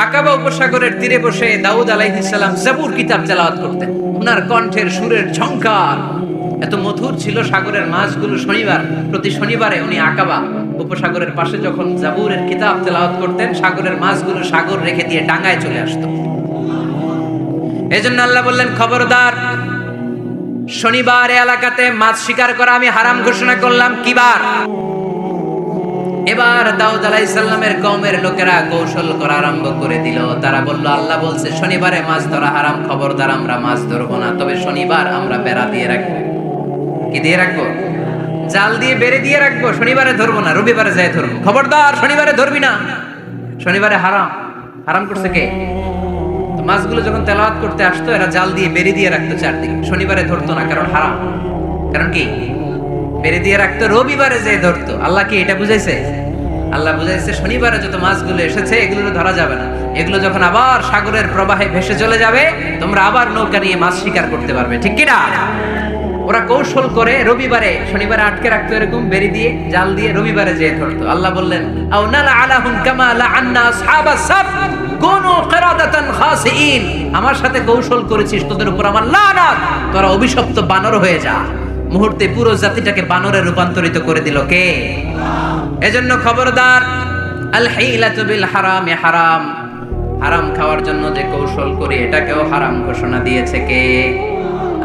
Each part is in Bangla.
আকাবা উপসাগরের তীরে বসে দাউদ আলাইহিস সালাম জাবুর কিতাব তেলাওয়াত করতেন। ওনার কণ্ঠের সুরের ঝংকার এত মধুর ছিল, সাগরের মাছগুলো প্রতি শনিবারে উনি আকাবা উপসাগরের পাশে যখন জাবুরের কিতাব তেলাওয়াত করতেন, সাগরের মাছগুলো সাগর রেখে দিয়ে ডাঙায় চলে আসতো। এজন্য আল্লাহ বললেন, খবরদার, শনিবার এলাকাতে মাছ শিকার করা আমি হারাম ঘোষণা করলাম। কিবার? এবার দাউদ আলাইহিস সালামের কওমের লোকেরা কৌশল করা আরম্ভ করে দিল। তারা বলল, আল্লাহ বলছে শনিবারে মাছ ধরা হারাম, খবরদার আমরা মাছ ধরবো না, তবে শনিবার আমরা বেড়া দিয়ে রাখবো। কি দিয়ে রাখবো? জাল দিয়ে বেড়ে দিয়ে রাখবো। শনিবারে ধরবো না, রবিবারে যাই ধরবো। খবরদার, শনিবারে ধরবি না, শনিবারে হারাম। হারাম করছে কে? তো মাছগুলো যখন তেলাওয়াত করতে আসতো, এরা জাল দিয়ে বেড়ে দিয়ে রাখতো চারদিকে, শনিবারে ধরতো না, কারণ হারাম। কারণ কি? বেড়ে দিয়ে রাখতো, রবিবারে যে ধরতো। আল্লাহ কি এটা বুঝাইছে? আল্লাহ বুঝাইছে শনিবারে যত মাছগুলো এসেছে এগুলো ধরা যাবে না, এগুলো যখন আবার সাগরের প্রবাহে ভেসে চলে যাবে, তোমরা আবার নৌকা নিয়ে মাছ শিকার করতে পারবে। ঠিক কি না? ওরা কৌশল করে রবিবারে শনিবারে আটকে রাখতো, এরকম বেরি দিয়ে জাল দিয়ে রবিবারে যেয়ে ধরতো। আল্লাহ বললেন, আও নালা আলাহুম কামা লাআন্না আসহাবাস সাব কুনু কিরাদাতান খাসিইন। আমার সাথে কৌশল করেছিস, তোদের উপর আমার লানাত, তোরা অভিশপ্ত বানর হয়ে যা। মুহূর্তে পুরো জাতিটাকে বানরে রূপান্তরিত করে দিল কে? এজন্য খবরদার, আল হিলাতু বিল হারামি হারাম। হারাম খাওয়ার জন্য যে কৌশল করি এটাকেও হারাম ঘোষণা দিয়েছে কে?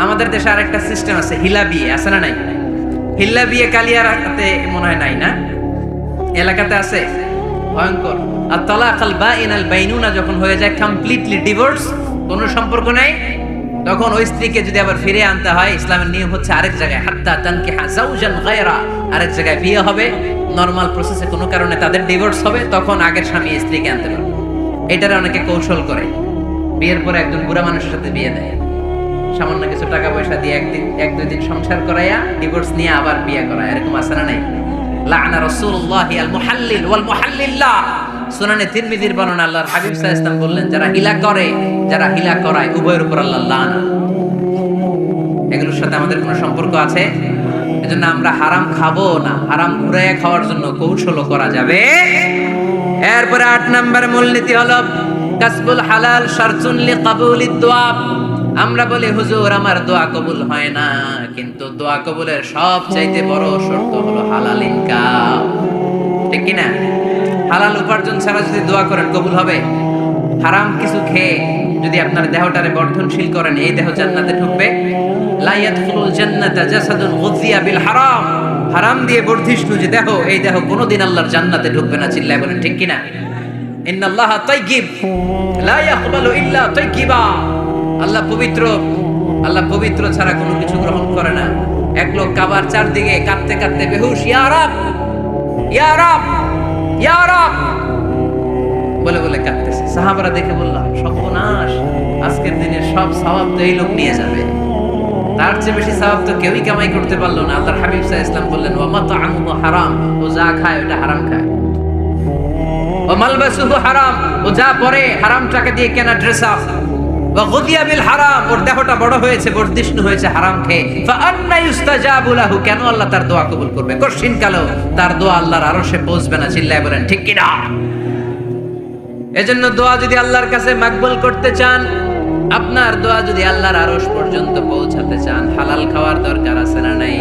আমাদের দেশে আরেকটা সিস্টেম আছে, হিলা বিয়ে আছে না নাই? হিলা বিয়ে কালিয়ারাতে মনে হয় নাই না? এলাকাতে আছে, ভয়ঙ্কর। আর তালাকাল বাইনাল বাইনুনা যখন হয়ে যায় কমপ্লিটলি ডিভোর্স, কোনো সম্পর্ক নাই, তখন ওই স্ত্রীকে যদি আবার ফিরে আনতে হয়, ইসলামের নিয়ম হচ্ছে আরেক জায়গায় হাত্তা তানকিহা যাওজান গায়রা, আরেক জায়গায় বিয়ে হবে, নরমাল প্রসেসে কোনো কারণে তাদের ডিভোর্স হবে, তখন আগের স্বামী স্ত্রীকে আনতে পারবে। এটারে অনেকে কৌশল করে, বিয়ের পরে একজন বুড়া মানুষের সাথে বিয়ে দেয়, সামান্য কিছু টাকা পয়সা দিয়ে এক দুই দিন সংসার করাইয়া ডিভোর্স নিয়ে আবার বিয়ে করা। এরকম আছে না নাই? লাআনা রাসূলুল্লাহি আল মুহাল্লিল ওয়াল মুহাল্লিল্লাহ। সুনানে তিরমিজির বর্ণনা, আল্লাহর হাবিব সাল্লাল্লাহু আলাইহি ওয়াসাল্লাম বললেন, যারা হিলা করে, যারা হিলা করায়, উভয়ের উপর আল্লাহ লানা। এগুলোর সাথে আমাদের কোনো সম্পর্ক আছে? এজন্য আমরা হারাম খাবো না। হারাম ঘুরাইয়া খাওয়ার জন্য কৌশলও করা যাবে। এরপরে 8 নম্বর মূলনীতি হলো কাসবুল হালাল শারতুন লিকাবুলিদ দুআ। আমরা বলি, হুজুর আমার দোয়া কবুল হয় না, কিন্তু দোয়া কবুলের সবচাইতে বড় শর্ত হলো হালাল ইনকাম। ঠিক কি না? হালাল উপার্জন ছাড়া যদি দোয়া করেন কবুল হবে? হারাম কিছু খেয়ে যদি আপনার দেহটারে বর্ধনশীল করেন, এই দেহ জান্নাতে ঢুকবে? লা ইয়াদখুলুল জান্নাতা জাসাদুন গুযিয়া বিল হারাম। হারাম দিয়ে বর্ধিষ্ণু যে দেহ, এই দেহ কোনোদিন আল্লাহর জান্নাতে ঢুকবে না। চিল্লায় বলেন ঠিক কি না? ইন্নাল্লাহা তাইয়্যিব লা ইয়াকবালু ইল্লা তাইয়্যিবা। আল্লাহ পবিত্র, আল্লাহ পবিত্র ছাড়া কোনো কিছু গ্রহণ করে না। এক লোক কাবার চারদিকে কাঁদতে কাঁদতে বেহুশ, ইয়া রাব ইয়া রাব ইয়া রাব বলে বলে কাঁদতেছে। সাহাবারা দেখে বলল, সর্বনাশ, আজকের দিনের সব সওয়াব তো এই লোক নিয়ে যাবে, তার চেয়ে বেশি সওয়াব তো কেউই কামাই করতে পারলো না। আল্লাহর হাবিব সাল্লাল্লাহু আলাইহি ওয়াসাল্লাম বললেন, ওয়া মাতআমুহু হারাম, ও যা খায় ওটা হারাম খায়। ওয়া মালবাসুহু হারাম, ও যা পরে হারাম টাকা দিয়ে কেনা ড্রেস আপ। ওয়া গুযিয়া বিল হারাম, ওর দেহটা বড় হয়েছে, বর্ধিষ্ণু হয়েছে হারাম খেয়ে। ফাআন্না ইউস্তাজাবু লাহু, কেন আল্লাহ তার দোয়া কবুল করবে? কঠিন কালো তার দোয়া আল্লাহর আরশে পৌঁছবে না। চিল্লায় বলেন ঠিক কি না? এজন্য দোয়া যদি আল্লাহর কাছে মাকবুল করতে চান, আপনার দোয়া যদি আল্লাহর আরশ পর্যন্ত পৌঁছাতে চান, হালাল খাওয়ার দরকার আছে না নাই?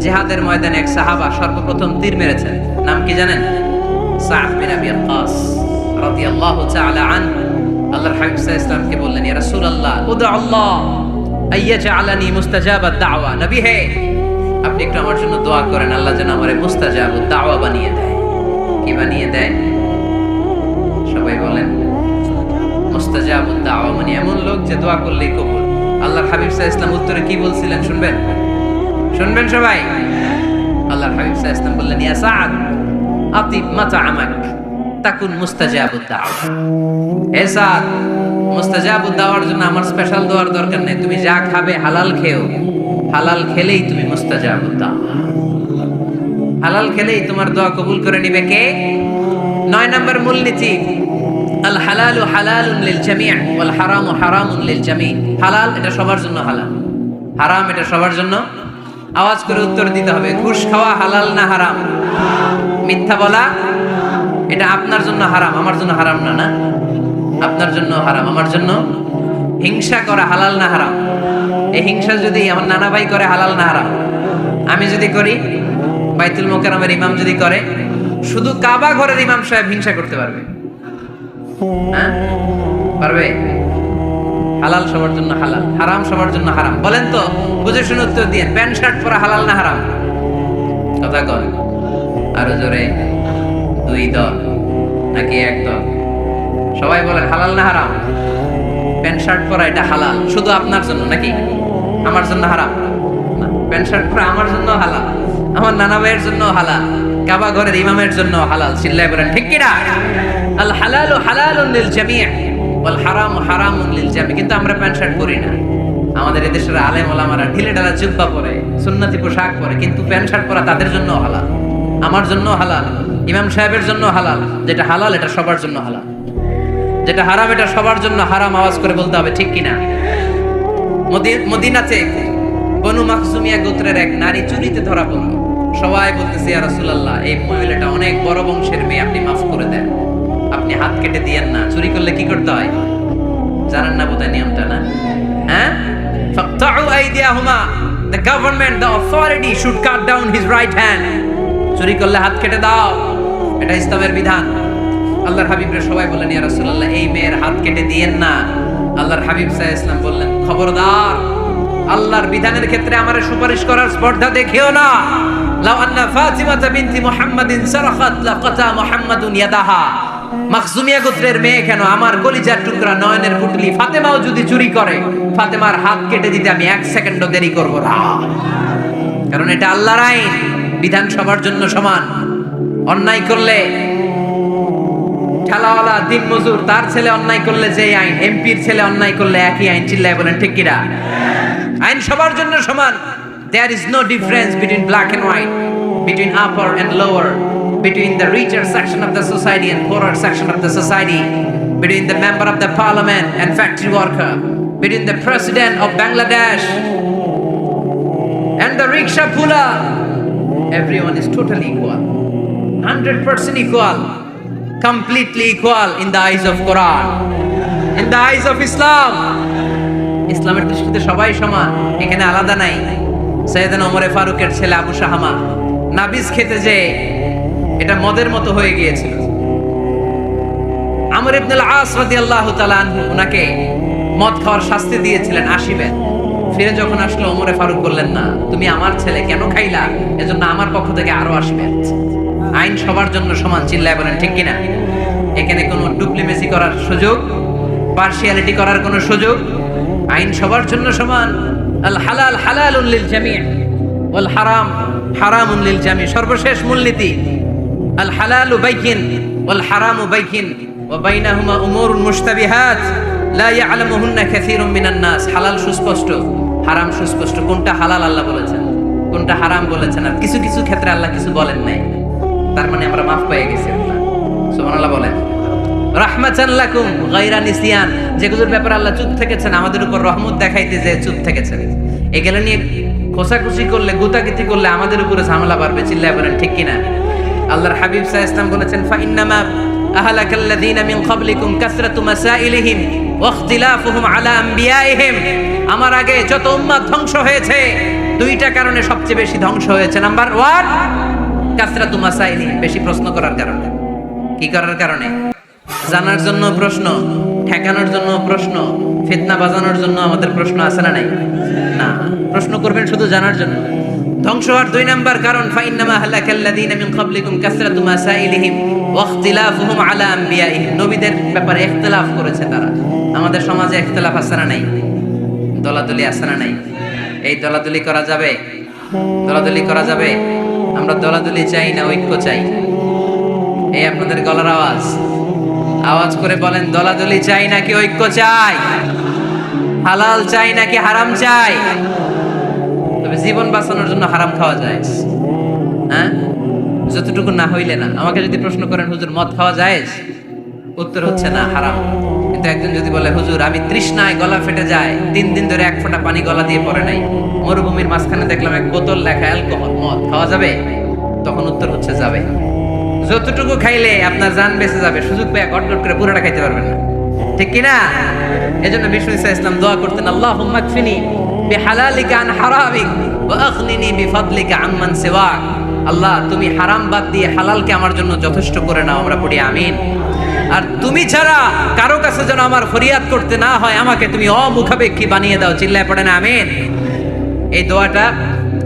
জিহাদের ময়দানে এক সাহাবা সর্বপ্রথম তীর মেরেছেন, নাম কি জানেন? সাদ বিন আবি ওয়াক্কাস রাদিয়াল্লাহু তাআলা আনহু। আল্লাহর হাবিব সাল্লাল্লাহু আলাইহি ওয়াসাল্লামকে বললেন, ইয়া রাসূলুল্লাহ, উদু আল্লাহ আইয়াজআলানি মুস্তাজাবাদ দাওয়া। নবী হে, আপনি একটু আমার জন্য দোয়া করেন, আল্লাহ যেন আমারে মুস্তাজাবুদ দাওয়া বানিয়ে দেয়। কি বানিয়ে দেয়? সবাই বলেন, মুস্তাজাবুদ দাওয়া মানে এমন লোক যে দোয়া করলেই কবুল। আল্লাহর হাবিব সাল্লাল্লাহু আলাইহি ওয়াসাল্লাম উত্তরে কি বলছিলেন শুনবেন? শুনবেন সবাই? আল্লাহর হাবিব সাল্লাল্লাহু আলাইহি ওয়াসাল্লাম বললেন, ইয়া সাদ আতিব মাতআমাক তাকুন মুস্তাজাবুদ দাওয়া। হে সাদ, মুস্তাজাবুদ দাওয়ার জন্য আমার স্পেশাল দোয়ার দরকার নেই, তুমি যা খাবে হালাল খেও, হালাল খেলেই তুমি মুস্তাজাবুদ দাওয়া। হালাল খেলেই তোমার দোয়া কবুল করে নিবে কে? 9 নম্বর মূলনীতি, আল হালালু হালালুন লিল জামি' ওয়াল হারামু হারামুন লিল জামি'। হালাল এটা সবার জন্য হালাল, হারাম এটা সবার জন্য। আওয়াজ করে উত্তর দিতে হবে, ঘুষ খাওয়া হালাল না হারাম? মিথ্যা বলা এটা আপনার জন্য হারাম, আমার জন্য হারাম না, না? আপনার জন্য হারাম, আমার জন্য। হিংসা করা হালাল না হারাম? এই হিংসা যদি আমার নানা ভাই করে, হালাল না হারাম? আমি যদি করি, বাইতুল মোকাররমের ইমাম যদি করে, শুধু কাবা ঘরের ইমাম সাহেব হিংসা করতে পারবে? হ্যাঁ, পারবে? হালাল সবার জন্য হালাল, হারাম সবার জন্য হারাম। বলেন তো, বুঝে শুনে উত্তর দিয়ে, প্যান্ট শার্ট পরা হালাল না হারাম? কথা কন আরো জোরে। 2 দল নাকি 1 দল? সবাই বলেন হালাল না হারাম? প্যান্ট শার্ট পরা এটা হালাল শুধু আপনার জন্য, নাকি আমার জন্য হারাম? না, প্যান্ট শার্ট পরা আমার জন্য হালাল, আমার নানা ভাইয়ের জন্য হালাল, কাবা ঘরের ইমামের জন্য হালাল। চিল্লায় বলেন ঠিক কিনা? আল হালালু হালালুন লিল জামি' ওয়াল হারামু হারামুন লিল জামি'। কিন্তু আমরা প্যান্ট শার্ট পরি না। আমাদের এদেশের আলেম ওলামারা ঢিলে ঢালা জুব্বা পরে, সুন্নতি পোশাক পরে, কিন্তু প্যান্ট শার্ট পরা তাদের জন্য হালাল, আমার জন্য হালাল, ইমাম সাহেবের জন্য হালাল। যেটা হালাল এটা সবার জন্য হালাল, যেটা হারাম এটা সবার জন্য হারাম। আওয়াজ করে বলতে হবে ঠিক কিনা? মদিনাতে বনু মাখজুমিয়া গোত্রের এক নারী চুরিতে ধরা পড়ল। সবাই বলতেছে ইয়া রাসূলুল্লাহ, এই মহিলাটা অনেক বড় বংশের মেয়ে, আপনি মাফ করে দেন, আপনি হাত কেটে দিয়েন না। চুরি করলে কি করতে হয় জানেন না বোধহয় নিয়মটা, না? হ্যাঁ, ফাকতাউ আইদিয়াহুমা, the government, the authority should cut down his right hand. চুরি করলে হাত কেটে দাও, এটা ইসলামের বিধান। আল্লাহর হাবিবরে সবাই বললেন ইয়া রাসূলুল্লাহ, এই মেয়ের হাত কেটে দিয়েন না। আল্লাহর হাবিব সাল্লাল্লাহু আলাইহি ওয়াসাল্লাম বললেন, খবরদার, আল্লাহর বিধানের ক্ষেত্রে আমারে সুপারিশ করার স্পর্ধা দেখিও না। লাউ আন্না ফাতিমাতা বিনতি মুহাম্মাদিন সারাখাত লাকাতা মুহাম্মাদুন ইয়াদাহা। মাখজুমিয়া গোত্রের মেয়ে কেন, আমার কলিজার টুকরা নয়নের পুতলি ফাতেমাও যদি চুরি করে, ফাতেমার হাত কেটে দিতে আমি 1 সেকেন্ডও দেরি করব না। কারণ এটা আল্লাহর আইন, বিধান সবার জন্য সমান। অন্যায় করলে ঠেলাওয়ালা দিন মজুর, তার ছেলে অন্যায় করলে যে আইন, এমপির ছেলে অন্যায় করলে একই আইন। চিল্লায় বলেন ঠিক কিনা? আইন সবার জন্য সমান। There is no difference between black and white, between upper and lower, between the richer section of the society and poorer section of the society, between the member of the parliament and factory worker, between the president of Bangladesh and the rickshaw puller. Everyone is totally equal, 100% equal, completely equal in the eyes of Quran, in the eyes of Islam. ইসলামের দৃষ্টিতে সবাই সমান, এখানে আলাদা নাই। সাইয়েদনা ওমরে ফারুকের ছেলে আবু শাহামা নাবিজ খেতে যে এটা মদের মতো হয়ে গিয়েছিল। আমর ইবনে আল আস রাদিয়াল্লাহু তাআলা আনহু ওনাকে মদ খাওয়ার শাস্তি দিয়েছিলেন 80 বেত। ফিরে যখন আসলো, ওমরে ফারুক বললেন, না, তুমি আমার ছেলে কেন খাইলা, এজন্য আমার পক্ষ থেকে আরো 80 বেত। আইন সবার জন্য সমান। চিল্লায় বলেন ঠিক কিনা? এখানে কোনো ডুপ্লিমেসি করার সুযোগ, পার্সিয়ালিটি করার কোনো সুযোগ, আইন সবার জন্য সমান। আল হালাল হালালুন লিল জামি' ওয়াল হারাম হারামুন লিল জামি'। সর্বশেষ মূলনীতি, আল হালালু বাইয়িন ওয়াল হারামু বাইয়িন ওয়া বাইনাহুমা উমুরুন মুশতাবিহাত লা ইয়ালামুহুন্না কাসীরুম মিনান নাস। হালাল সুস্পষ্ট, হারাম সুস্পষ্ট। কোনটা হালাল আল্লাহ বলেছেন, কোনটা হারাম বলেছেন, আর কিছু কিছু ক্ষেত্রে আল্লাহ কিছু বলেন নাই, তার মানে আমরা মাফ পেয়ে গেছি। সুবহানাল্লাহ বলেন। রাহমাতান লাকুম গায়রা নিসিয়ান, যেগুলোর ব্যাপারে আল্লাহ চুপ থেকেছেন, আমাদের উপর রহমত দেখাইতে যে চুপ থেকেছেন। এগুলো নিয়ে খোসাখুশি করলে, গুতাগুতি করলে আমাদের উপরে ঝামেলা বাড়বে। চিল্লায় বলেন ঠিক কিনা? আল্লাহর হাবিব সাল্লাল্লাহু আলাইহি ওয়াসাল্লাম বলেছেন, ফাইন্নামা আহলাকাল্লাযীনা মিন ক্বাবলিকুম কাসরাতু মাসাইলিহিম ওয়া ইখতিলাফুহুম আলা আমবিয়াইহিম। আমার আগে যত উম্মাত ধ্বংস হয়েছে, 2টা কারণে সবচেয়ে বেশি ধ্বংস হয়েছে। নাম্বার 1, কাসরাতু মাসাইলিহিম, বেশি প্রশ্ন করার কারণে। কি করার কারণে? জানার জন্য প্রশ্ন, ঠেকানোর জন্য প্রশ্ন, ফিতনা বাজানোর জন্য আমাদের প্রশ্ন আছে না নাই? না, প্রশ্ন করবেন শুধু জানার জন্য। ধ্বংস হওয়ার 2 নাম্বার কারণ, ফাইন্নামা আহলাকাল্লাযীনা মিন ক্বাবলিকুম কাসরাতু মাসাইলিহিম ওয়া ইখতিলাফুহুম আলা আমবিয়াইহিম। নবীদের ব্যাপারে ইখতিলাফ করেছে তারা। আমাদের সমাজে ইখতিলাফ আছে না নাই? দলাদলি আছে না নাই? এই দলাদলি করা যাবে? দলাদলি করা যাবে? আমরা দলাদলি চাই না ঐক্য চাই? এই আপনাদের গলার আওয়াজ, আওয়াজ করে বলেন, দলাদলি চাই নাকি ঐক্য চাই? হালাল চাই নাকি হারাম চাই? তবে জীবন বাঁচানোর জন্য হারাম খাওয়া যায়, হ্যাঁ, যতটুকু না হইলে না। আমাকে যদি প্রশ্ন করেন, হুজুর মদ খাওয়া যায়? উত্তর হচ্ছে না, হারাম। কিন্তু একজন যদি বলে, হুজুর আমি তৃষ্ণায় গলা ফেটে যায়, 3 দিন ধরে 1 ফোঁটা পানি গলা দিয়ে পড়ে নাই, মরুভূমির মাঝখানে দেখলাম 1 বোতল লেখা অ্যালকোহল, মদ খাওয়া যাবে? তখন উত্তর হচ্ছে যাবে। যতটুকু খাইলে আপনার জান বেঁচে যাবে, সুযোগ পেয়ে গটগট করে পুরোটা খাইতে পারবেন না, ঠিক কিনা? এজন্য বিষ্ণু ঈসা ইসলাম দোয়া করতেন, আল্লাহুম্মা কফিনি বিহালালিকা আন হারামিক ওয়া আগনিনি বিফাদলিকা আম্মান সিওয়াক। আল্লাহ, তুমি হারাম বাদ দিয়ে হালালকে আমার জন্য যথেষ্ট করে নাও। আমরা পড়ি আমিন। আর তুমি ছাড়া কারো কাছে যেন আমার ফরিয়াদ করতে না হয়, আমাকে তুমি অমুখাপেক্ষী বানিয়ে দাও। চিল্লায় পড়েন আমিন। এই দোয়াটা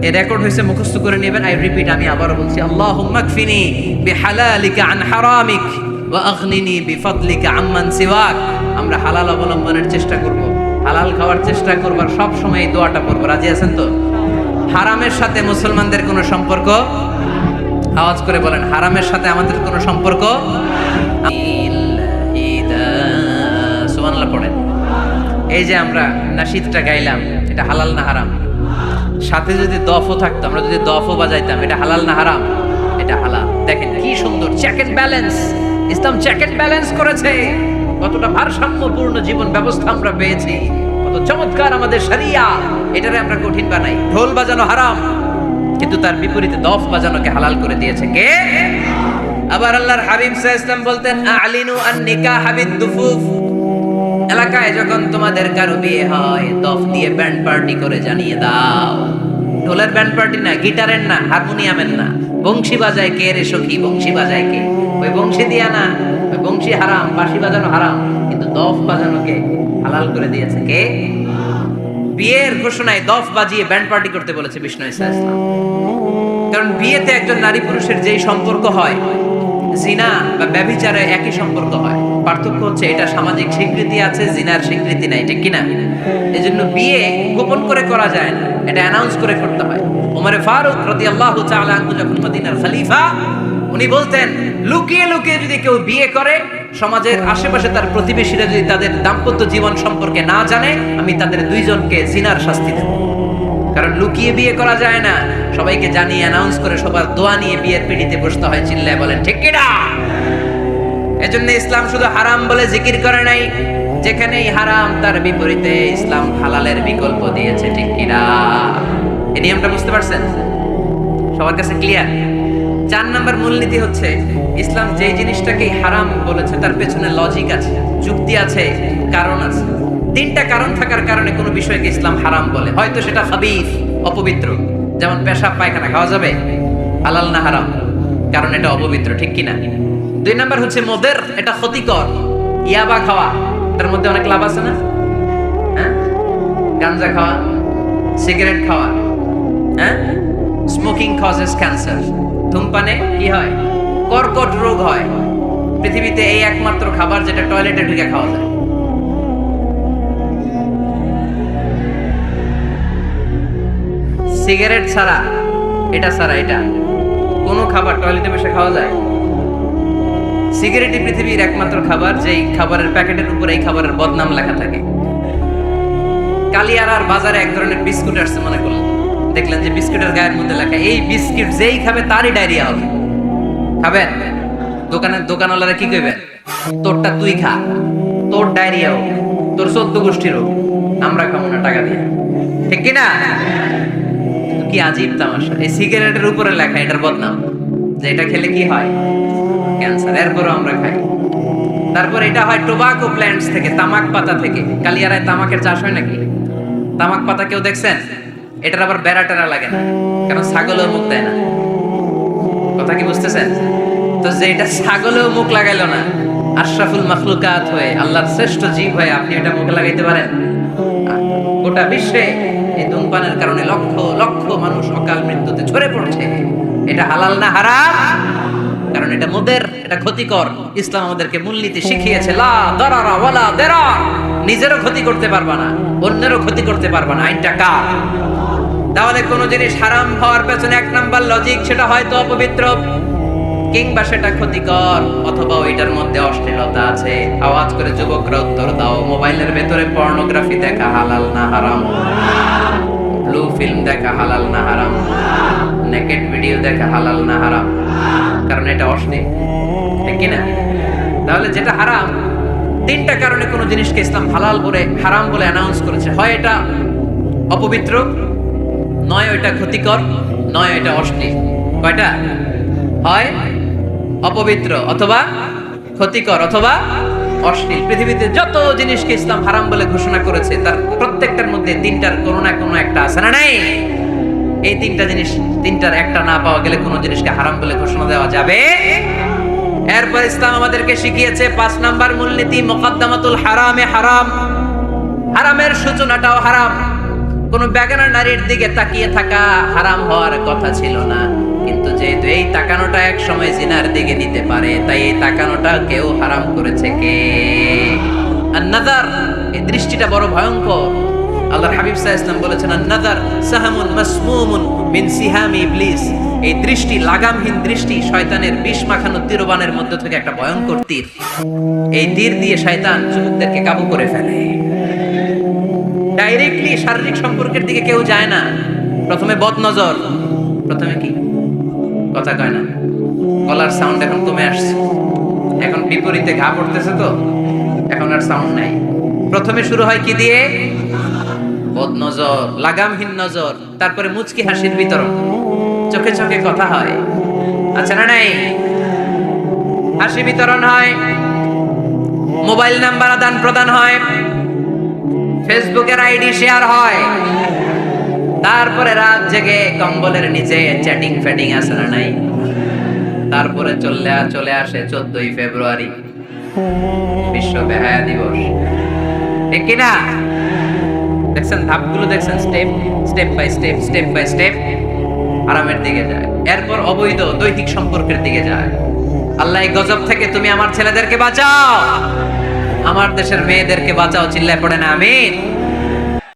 এই রেকর্ড হয়েছে, মুখস্থ করে নেবেন। আই রিপিট, আমি আবারও বলছি, আল্লাহুম্মা কফিনি বিহালালিকা আন হারামিক ওয়া আগনিনি বিফাদলিকা আম্মান সিওয়াক। আমরা হালাল অবলম্বনের চেষ্টা করব, হালাল খাওয়ার চেষ্টা করব, আর সব সময় এই দোয়াটা পড়ব। রাজি আছেন তো? হারামের সাথে মুসলমানদের কোনো সম্পর্ক, আওয়াজ করে বলেন, হারামের সাথে আমাদের কোনো সম্পর্ক। সুবহানাল্লাহ পড়েন। এই যে আমরা নাশিদটা গাইলাম, এটা হালাল না হারাম? সাথে যদি দফও থাকতো, আমরা যদি দফও বাজাইতাম, এটা হালাল না হারাম? এটা হালাল। দেখেন কি সুন্দর চেক এন্ড ব্যালেন্স, ইসলাম চেক এন্ড ব্যালেন্স করেছে। কতটা ভারসাম্যপূর্ণ জীবন ব্যবস্থা আমরা পেয়েছি, কত চমৎকার আমাদের শরিয়া। এটারে আমরা কঠিন বানাই। ঢোল বাজানো হারাম, কিন্তু তার বিপরীতে দফ বাজানোকে হালাল করে দিয়েছে কে? আবার আল্লাহর হাবিব সাল্লাল্লাহু আলাইহি ওয়াসাল্লাম বলতেন, আলিনু আন নিকাহ বিদ-দুফুফ। এলাকায় যখন তোমাদের কারো বিয়ে হয়, দফ দিয়ে ব্যান্ড পার্টি করে জানিয়ে দাও। ঢোলের ব্যান্ড পার্টি না, গিটারের না, হারমোনিয়ামের না। বংশী বাজায় কে রে সখী? বংশী বাজায় কে? ওই বংশী দিয়া না, ওই বংশী হারাম, বাঁশি বাজানো হারাম, কিন্তু দফ বাজানোকে হালাল করে দিয়েছে কে? বিয়ের ঘোষণায় দফ বাজিয়ে ব্যান্ড পার্টি করতে বলেছে বিষ্ণু ঈসা ইসলাম। কারণ বিয়েতে একজন নারী পুরুষের যেই সম্পর্ক হয়, জিনা বা ব্যভিচারে একই সম্পর্ক হয়। পার্থক্য হচ্ছে এটা সামাজিক স্বীকৃতি আছে, জিনার স্বীকৃতি নাই, ঠিক কিনা? এজন্য বিয়ে গোপন করে করা যায় না, এটা অ্যানাউন্স করে করতে হয়। ওমর ফারুক রাদিয়াল্লাহু তাআলা আনহু যখন মদিনার খলিফা, উনি বলতেন, লুকিয়ে লুকিয়ে যদি কেউ বিয়ে করে, সমাজের আশেপাশে তার প্রতিবেশীরা যদি তাদের দাম্পত্য জীবন সম্পর্কে না জানে, আমি তাদের দুইজনকে জিনার শাস্তি দেব। কারণ লুকিয়ে বিয়ে করা যায় না, সবাইকে জানিয়ে অ্যানাউন্স করে সবার দোয়া নিয়ে বিয়ের পিড়িতে বসতে হয়। চিল্লায় বলেন ঠিক কিনা? এজন্য ইসলাম শুধু হারাম বলে জিকির করে নাই, যেখানেই হারাম তার বিপরীতে ইসলাম হালালের বিকল্প দিয়েছে, ঠিক কিনা? এই নিয়মটা বুঝতে পারছেন? সবার কাছে ক্লিয়ার? 4 নম্বর মূলনীতি হচ্ছে, ইসলাম যেই জিনিসটাকে হারাম বলেছে তার পেছনে লজিক আছে, যুক্তি আছে, কারণ আছে। 3টা কারণ থাকার কারণে কোনো বিষয়কে ইসলাম হারাম বলে। হয়তো সেটা খাবিস, অপবিত্র, যেমন পেশাব পায়খানা খাওয়া যাবে, হালাল না হারাম? কারণ এটা অপবিত্র, ঠিক কিনা? 2 নম্বর হচ্ছে মুদির, এটা ক্ষতিকর। ইয়াবা খাওয়া, তার মধ্যে অনেক লাভ আছে না? হ্যাঁ, গাঞ্জা খাওয়া, সিগারেট খাওয়া, হ্যাঁ, স্মোকিং কজেস ক্যান্সার। ধূমপানে কি হয়? কর্কট রোগ হয়। পৃথিবীতে এই একমাত্র খাবার যেটা টয়লেটে ঢুকে খাওয়া যায়। সিগারেট ছাড়া, এটা ছাড়া, এটা কোনো খাবার টয়লেটে বসে খাওয়া যায়? সিগারেটই পৃথিবীর একমাত্র খাবার যেই খাবারের প্যাকেটের উপরে এই খাবারের বদনাম লেখা থাকে। কালিয়ারার বাজারে এক ধরনের বিস্কুট আসছে, মনে করলেন, দেখলেন যে বিস্কুটের গায়ের মধ্যে লেখা, এই বিস্কুট যেই খাবে তারই ডায়রিয়া হবে। খাবেন? দোকানওয়ালারা কি কইবেন? তোরটা তুই খা, তোর ডায়রিয়া হোক, তোর 14 গোষ্ঠীর হোক, আমরা খাবো না টাকা দিয়ে, ঠিক কিনা? কি আজীব তামাশা! এই সিগারেটের উপরে লেখা এটার বদনাম, যে এটা খেলে কি হয়? ক্যান্সার। এরপরও আমরা খাই। তারপর এটা হয় টোবাকো প্ল্যান্টস থেকে, তামাক পাতা থেকে। কালিয়ারায় তামাকের চাষ হয় নাকি? তামাক পাতা কেউ দেখছেন? এটার আবার বেড়া টেরা লাগে না, কারণ ছাগলেও মুখ দেয় না। কথা কি বুঝতেছেন? তো যে এটা ছাগলেও মুখ লাগাইলো না, আশরাফুল মাখলুকাত হয়ে, আল্লাহর শ্রেষ্ঠ জীব হয়ে আপনি এটা মুখে লাগাইতে পারেন? গোটা বিশ্বে এই ধূমপানের কারণে লক্ষ লক্ষ মানুষ অকাল মৃত্যুতে ঝরে পড়ছে। এটা হালাল না হারাম? কারণ এটা মুদির, এটা ক্ষতিকর। ইসলাম আমাদেরকে মূলনীতি শিখিয়েছে, লা দারারা ওয়ালা দিরার। নিজেরও ক্ষতি করতে পারবা না, অন্যেরও ক্ষতি করতে পারবা না। আইনটা কার? তাহলে কোন জিনিস হারাম হওয়ার পেছনে 1 নাম্বার লজিক, সেটা হয়তো অপবিত্র, কিংবা সেটা ক্ষতিকর, অথবা ওইটার মধ্যে অশ্লীলতা আছে। আওয়াজ করে যুবকরা উত্তর দাও, মোবাইলের ভেতরে পর্নোগ্রাফি দেখা হালাল না হারাম? ব্লু ফিল্ম দেখা হালাল না হারাম? নেকেড ভিডিও দেখা হালাল না হারাম? কারণ এটা অশ্লীল, ঠিক কিনা? তাহলে যেটা হারাম, 3টা কারণে কোনো জিনিসকে ইসলাম হালাল বলে, হারাম বলে অ্যানাউন্স করেছে। হয় এটা অপবিত্র, নয় এটা ক্ষতিকর, নয় এটা অশ্লীল। কয়টা? হয় অপবিত্র অথবা ক্ষতিকর অথবা অশ্লীল। পৃথিবীতে যত জিনিসকে ইসলাম হারাম বলে ঘোষণা করেছে তার প্রত্যেকটার মধ্যে তিনটার কোনো না কোনো একটা আছে না নাই? এই তিনটা জিনিস, তিনটার একটা না পাওয়া গেলে কোনো জিনিসকে হারাম বলে ঘোষণা দেওয়া যাবে। এরপর ইসলাম আমাদেরকে শিখিয়েছে 5 নাম্বার মূলনীতি, মুকদ্দামাতুল হারামে হারাম। হারামের সূচনাটাও হারাম। কোন বেগানা নারীর দিকে তাকিয়ে থাকা হারাম হওয়ার কথা ছিল না, কিন্তু যেহেতু এই তাকানোটা এক সময় জিনার দিকে নিতে পারে, তাই এই তাকানোটা কেউ হারাম করেছে কে? আন-নাযার, এই দৃষ্টিটা বড় ভয়ঙ্কর। আল্লাহর হাবিব সাল্লাল্লাহু আলাইহি ওয়াসাল্লাম বলেছেন, আন-নাযার সাহামুন মাসমুমুন মিন সিহামি ইবলিস। এই দৃষ্টি, লাগামহীন দৃষ্টি, শয়তানের বিষ মাখানো তীরবানের মধ্যে থেকে একটা ভয়ঙ্কর তীর। এই তীর দিয়ে শয়তান যুবকদেরকে কাবু করে ফেলে। ডাইরেক্টলি শারীরিক সম্পর্কের দিকে কেউ যায় না, প্রথমে বদনজর। প্রথমে কি কথা কয় না, গলার সাউন্ড এখন কমে আসছে, এখন বিপরীতে ঘা পড়তেছে, তো এখন আর সাউন্ড নাই। প্রথমে শুরু হয় কি দিয়ে? বদনজর, লাগামহীন নজর। তারপরে মুচকি হাসির বিতরণ, চোখে চোখে কথা হয়, আচ্ছা না নাই? হাসি বিতরণ হয়, মোবাইল নাম্বার আদান প্রদান হয়, ফেসবুকের আইডি শেয়ার হয়, তারপরে রাত জেগে কম্বলের নিচে চ্যাটিং ফ্যাটিং আছে না নাই? তারপরে চলে আসে 14ই ফেব্রুয়ারি, বিশ্ব বেহায়া দিবস, ঠিক কিনা? দেখছেন ধাপগুলো, দেখছেন স্টেপ বাই স্টেপ আরামের দিকে যায়। এরপর অবৈধ দৈহিক সম্পর্কের দিকে যায়। আল্লাহ এই গজব থেকে তুমি আমার ছেলেদেরকে বাঁচাও, আমার দেশের মেয়েদেরকে বাঁচাও, চিল্লায় পড়ে না আমিন।